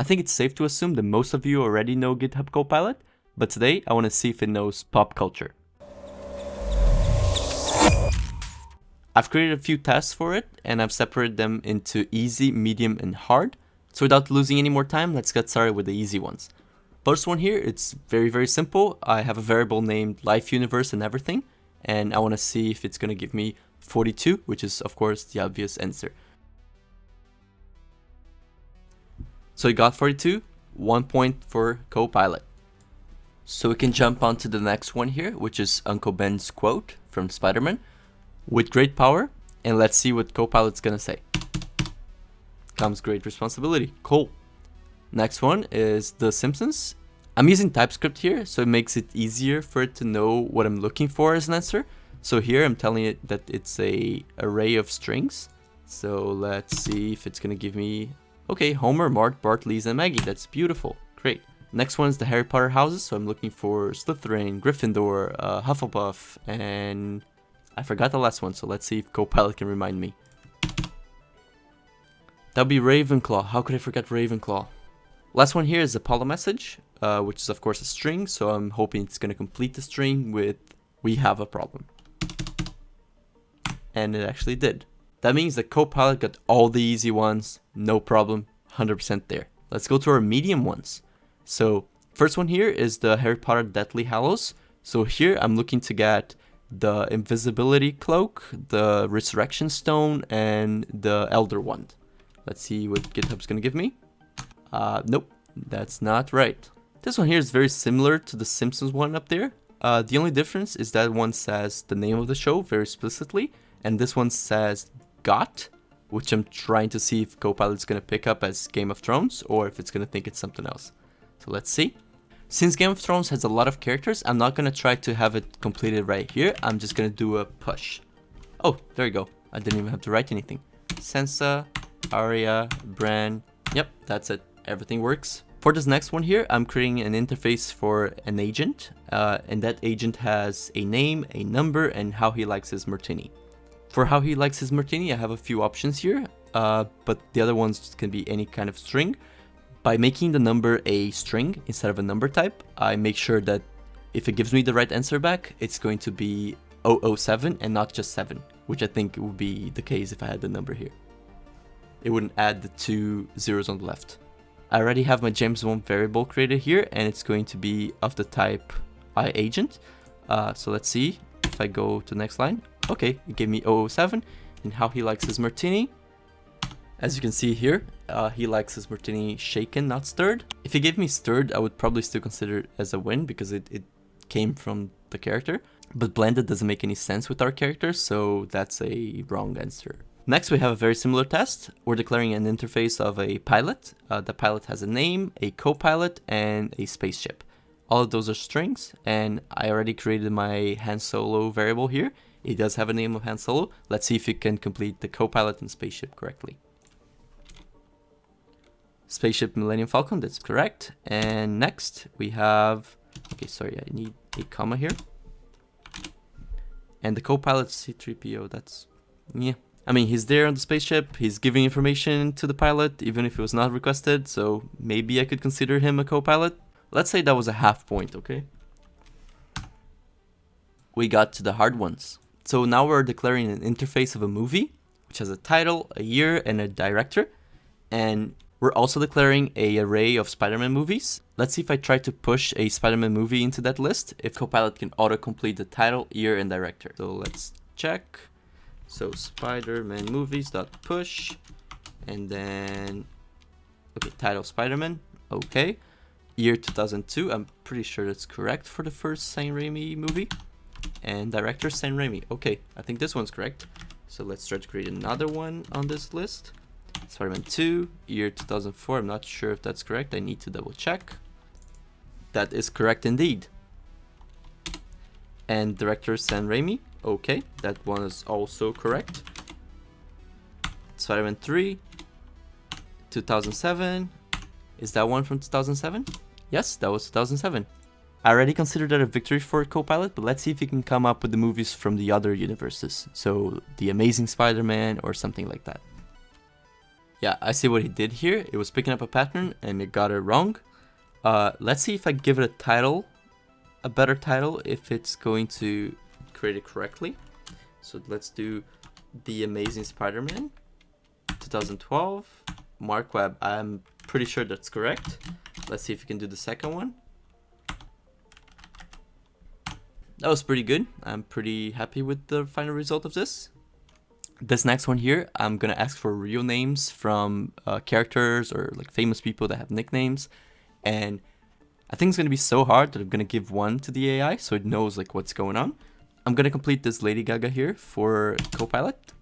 I think it's safe to assume that most of you already know GitHub Copilot, but today I want to see if it knows pop culture. I've created a few tests for it, and I've separated them into easy, medium, and hard. So without losing any more time, let's get started with the easy ones. First one here, it's very simple. I have a variable named life, universe, and everything, and I want to see if it's going to give me 42, which is of course the obvious answer. So it got 42, 1 point for Copilot. So we can jump on to the next one here, which is Uncle Ben's quote from Spider-Man. With great power, and let's see what Copilot's gonna say. Comes great responsibility. Cool. Next one is The Simpsons. I'm using TypeScript here, so it makes it easier for it to know what I'm looking for as an answer. So here I'm telling it that it's a array of strings. So let's see if it's gonna give me, okay, Homer, Mart, Bart, Lisa, and Maggie. That's beautiful. Great. Next one is the Harry Potter houses. So I'm looking for Slytherin, Gryffindor, Hufflepuff, and I forgot the last one. So let's see if Copilot can remind me. That'll be Ravenclaw. How could I forget Ravenclaw? Last one here is Apollo message, which is of course a string. So I'm hoping it's going to complete the string with "we have a problem." And it actually did. That means that Copilot got all the easy ones, no problem, 100% there. Let's go to our medium ones. So first one here is the Harry Potter Deathly Hallows. So here I'm looking to get the invisibility cloak, the resurrection stone, and the elder wand. Let's see what GitHub's gonna give me. Nope, that's not right. This one here is very similar to the Simpsons one up there. The only difference is that one says the name of the show very explicitly, and this one says GOT, which I'm trying to see if Copilot's gonna pick up as Game of Thrones or if it's gonna think it's something else. So let's see. Since Game of Thrones has a lot of characters, I'm not gonna try to have it completed right here. I'm just gonna do a push. Oh, there you go. I didn't even have to write anything. Sansa, Arya, Bran. Yep, that's it. Everything works. For this next one here, I'm creating an interface for an agent, and that agent has a name, a number, and how he likes his martini. For how he likes his martini, I have a few options here, but the other ones can be any kind of string. By making the number a string instead of a number type, I make sure that if it gives me the right answer back, it's going to be 007 and not just 7, which I think would be the case if I had the number here. It wouldn't add the 2 zeros on the left. I already have my James Bond variable created here, and it's going to be of the type iAgent. So let's see if I go to the next line. Okay, it gave me 007 and how he likes his martini. As you can see here, he likes his martini shaken, not stirred. If he gave me stirred, I would probably still consider it as a win because it came from the character. But blended doesn't make any sense with our character, so that's a wrong answer. Next, we have a very similar test. We're declaring an interface of a pilot. The pilot has a name, a co-pilot, and a spaceship. All of those are strings, and I already created my Han Solo variable here. It does have a name of Han Solo. Let's see if it can complete the co-pilot and spaceship correctly. Spaceship Millennium Falcon, that's correct. And next we have, okay, sorry, I need a comma here. And the co-pilot C-3PO, that's, yeah. I mean, he's there on the spaceship, he's giving information to the pilot, even if it was not requested, so maybe I could consider him a co-pilot. Let's say that was a half point, okay? We got to the hard ones. So now we're declaring an interface of a movie, which has a title, a year, and a director. And we're also declaring an array of Spider-Man movies. Let's see if I try to push a Spider-Man movie into that list, if Copilot can autocomplete the title, year, and director. So let's check. So Spider-Man movies.push, and then, okay, title Spider-Man, okay. Year 2002, I'm pretty sure that's correct for the first Sam Raimi movie. And director Sam Raimi, okay, I think this one's correct. So let's try to create another one on this list. Spider-Man 2, year 2004, I'm not sure if that's correct, I need to double check. That is correct indeed. And director Sam Raimi, okay, that one is also correct. Spider-Man 3, 2007, is that one from 2007? Yes, that was 2007. I already considered that a victory for Copilot, but let's see if he can come up with the movies from the other universes. So, The Amazing Spider-Man or something like that. Yeah, I see what he did here. It was picking up a pattern and it got it wrong. Let's see if I give it a title, a better title, if it's going to create it correctly. So let's do The Amazing Spider-Man 2012 Mark Webb. I'm pretty sure that's correct. Let's see if we can do the second one. That was pretty good. I'm pretty happy with the final result of this. This next one here, I'm gonna ask for real names from characters or like famous people that have nicknames, and I think it's gonna be so hard that I'm gonna give one to the AI so it knows like what's going on. I'm gonna complete this Lady Gaga here for Copilot.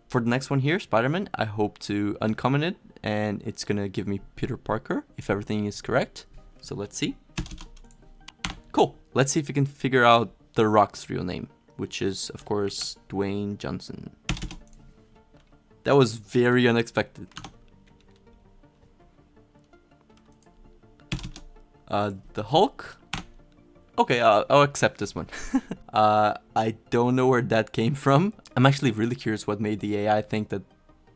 For the next one here, Spider-Man, I hope to uncommon it, and it's gonna give me Peter Parker if everything is correct. So let's see. Cool. Let's see if we can figure out The Rock's real name, which is, of course, Dwayne Johnson. That was very unexpected. The Hulk? Okay, I'll accept this one. I don't know where that came from. I'm actually really curious what made the AI think that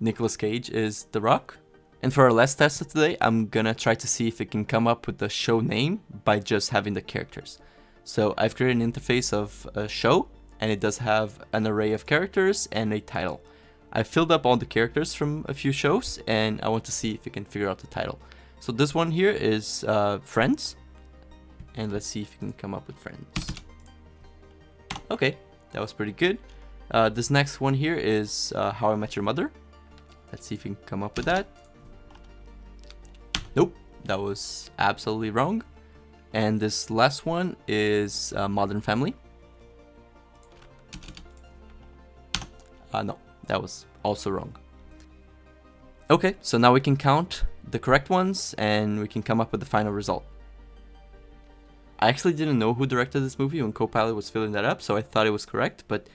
Nicolas Cage is The Rock. And for our last test of today, I'm gonna try to see if it can come up with the show name by just having the characters. So I've created an interface of a show, and it does have an array of characters and a title. I filled up all the characters from a few shows, and I want to see if we can figure out the title. So this one here is Friends, and let's see if we can come up with Friends. Okay, that was pretty good. This next one here is How I Met Your Mother. Let's see if we can come up with that. Nope, that was absolutely wrong. And this last one is Modern Family. No, that was also wrong. Okay, so now we can count the correct ones and we can come up with the final result. I actually didn't know who directed this movie when Copilot was filling that up, so I thought it was correct, but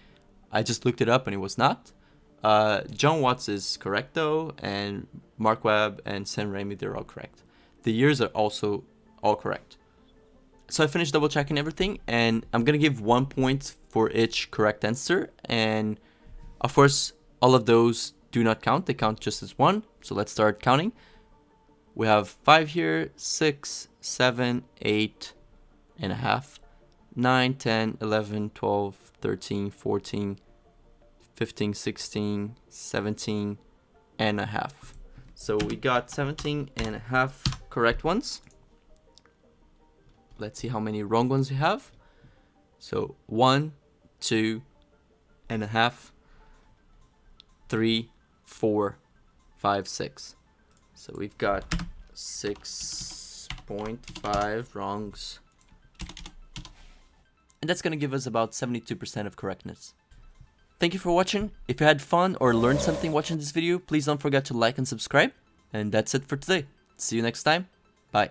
I just looked it up and it was not. John Watts is correct though, and Mark Webb and Sam Raimi, they're all correct. The years are also all correct. So I finished double checking everything, and I'm gonna give 1 point for each correct answer, and of course all of those do not count, they count just as one. So let's start counting. We have 5 here, 6, 7, 8 and a half, 9, 10, 11, 12, 13, 14, 15, 16, 17 and a half. So we got 17 and a half correct ones. Let's see how many wrong ones we have. So 1, 2 and a half, 3, 4, 5, 6. So we've got 6.5 wrongs. And that's going to give us about 72% of correctness. Thank you for watching. If you had fun or learned something watching this video, please don't forget to like and subscribe. And that's it for today. See you next time. Bye.